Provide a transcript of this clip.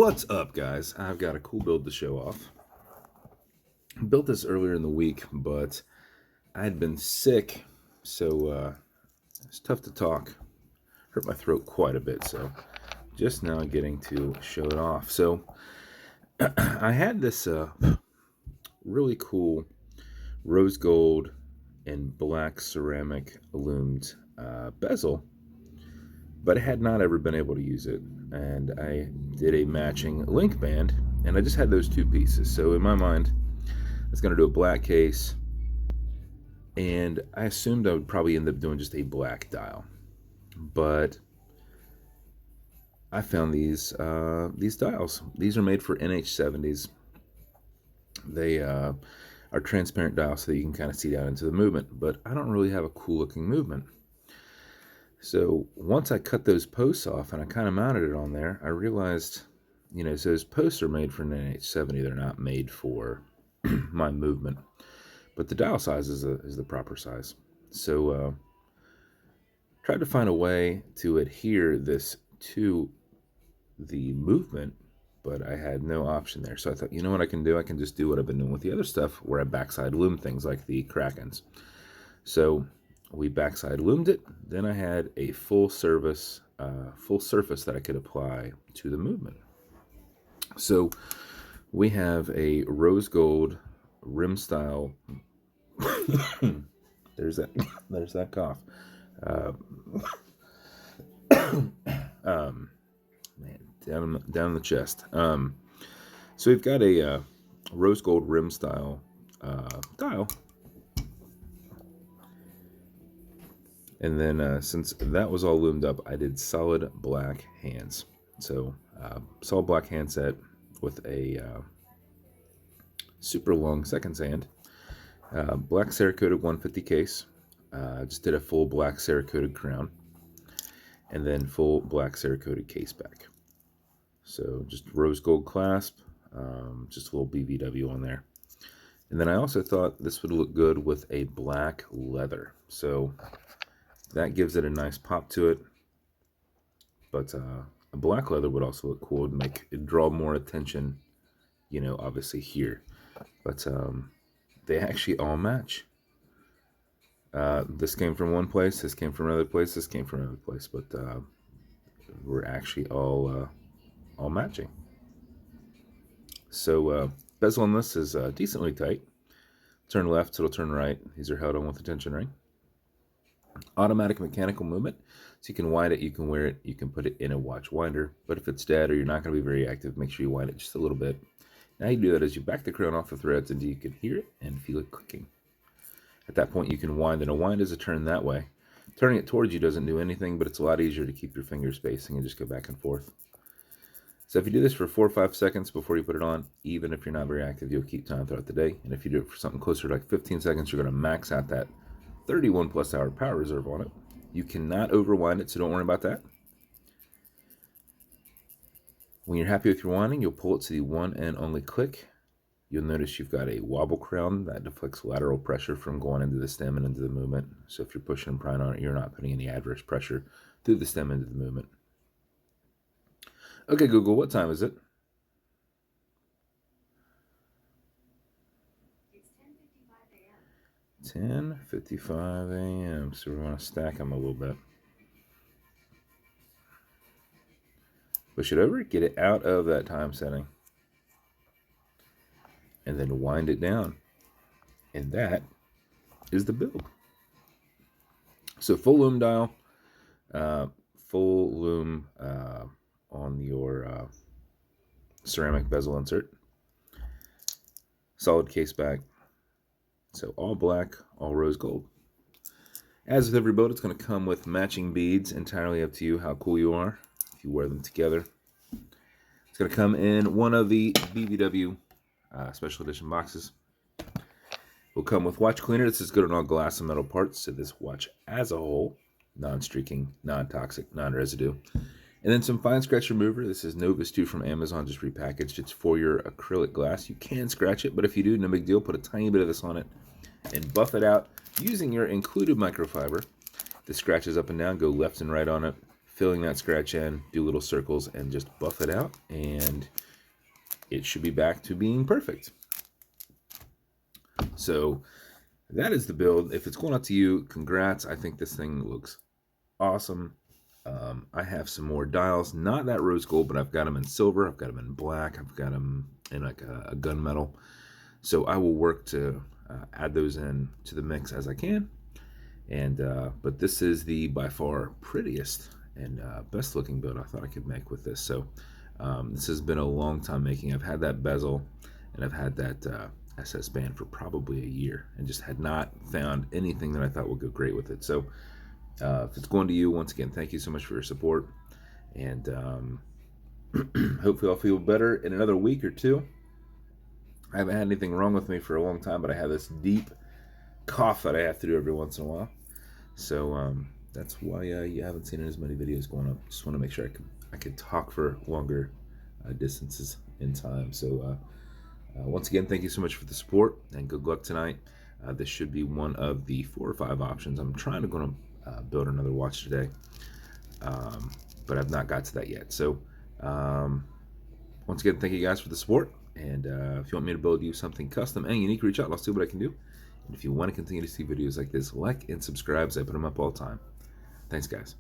What's up, guys? I've got a cool build to show off. I built this earlier in the week, but I had been sick, so it's tough to talk. Hurt my throat quite a bit, so just now getting to show it off. So I had this really cool rose gold and black ceramic lumed bezel, but I had not ever been able to use it. And I did a matching link band, and I just had those two pieces. So in my mind, I was going to do a black case, and I assumed I would probably end up doing just a black dial. But I found these dials. These are made for NH70s. They are transparent dials so that you can kind of see down into the movement, but I don't really have a cool looking movement. So once I cut those posts off and I kind of mounted it on there, I realized, so those posts are made for an NH70. They're not made for my movement, but the dial size is the proper size. So tried to find a way to adhere this to the movement, but I had no option there. So I thought, you know what I can do? I can just do what I've been doing with the other stuff, where I backside loom things like the Krakens. So we backside loomed it. Then I had a full surface that I could apply to the movement. So we have a rose gold rim style. there's that cough. Man, down in the chest. So we've got a rose gold rim style dial. And then since that was all loomed up, I did solid black hands. So solid black hand set with a super long second sand. Black cerakoted 150 case. Just did a full black cerakoted crown. And then full black cerakoted caseback. So just rose gold clasp. Just a little BVW on there. And then I also thought this would look good with a black leather. So that gives it a nice pop to it, but a black leather would also look cool. It'd draw more attention, obviously here. But they actually all match. This came from one place, this came from another place, this came from another place, but we're actually all matching. So bezel on this is decently tight. Turn left, it'll turn right. These are held on with a tension ring. Automatic mechanical movement, so you can wind it, you can wear it, you can put it in a watch winder. But if it's dead or you're not going to be very active, make sure you wind it just a little bit. Now you do that as you back the crown off the threads until you can hear it and feel it clicking. At that point you can wind, and a wind is a turn that way. Turning it towards you doesn't do anything, but it's a lot easier to keep your fingers spacing and just go back and forth. So if you do this for 4 or 5 seconds before you put it on, even if you're not very active, you'll keep time throughout the day. And if you do it for something closer to like 15 seconds, you're going to max out that 31 plus hour power reserve on it. You cannot overwind it, so don't worry about that. When you're happy with your winding, you'll pull it to the one and only click. You'll notice you've got a wobble crown that deflects lateral pressure from going into the stem and into the movement. So if you're pushing and prying on it, you're not putting any adverse pressure through the stem into the movement. Okay, Google, what time is it? 10:55 a.m. So we're going to stack them a little bit. Push it over, get it out of that time setting, and then wind it down. And that is the build. So full loom dial, full loom on your ceramic bezel insert, solid case back. So all black, all rose gold. As with every boat, it's going to come with matching beads. Entirely up to you how cool you are if you wear them together. It's going to come in one of the BVW special edition boxes. Will come with watch cleaner. This is good on all glass and metal parts. So this watch as a whole, non-streaking, non-toxic, non-residue. And then some fine scratch remover. This is Novus 2 from Amazon, just repackaged. It's for your acrylic glass. You can scratch it, but if you do, no big deal. Put a tiny bit of this on it and buff it out using your included microfiber. The scratches up and down, go left and right on it, filling that scratch in, do little circles, and just buff it out. And it should be back to being perfect. So that is the build. If it's going out to you, congrats. I think this thing looks awesome. I have some more dials, not that rose gold, but I've got them in silver, I've got them in black, I've got them in like a gunmetal. So I will work to add those in to the mix as I can. And but this is the by far prettiest and best looking build I thought I could make with this. So this has been a long time making. I've had that bezel and I've had that SS band for probably a year and just had not found anything that I thought would go great with it. So if it's going to you, once again, thank you so much for your support. And hopefully I'll feel better in another week or two. I haven't had anything wrong with me for a long time, but I have this deep cough that I have to do every once in a while. So that's why you haven't seen as many videos going up. Just want to make sure I could talk for longer distances in time. So once again, thank you so much for the support and good luck tonight. This should be one of the 4 or 5 options. I'm trying to build another watch today, but I've not got to that yet. So once again, thank you guys for the support. And if you want me to build you something custom and unique, reach out and I'll see what I can do. And if you want to continue to see videos like this, like and subscribe, as I put them up all the time. Thanks, guys.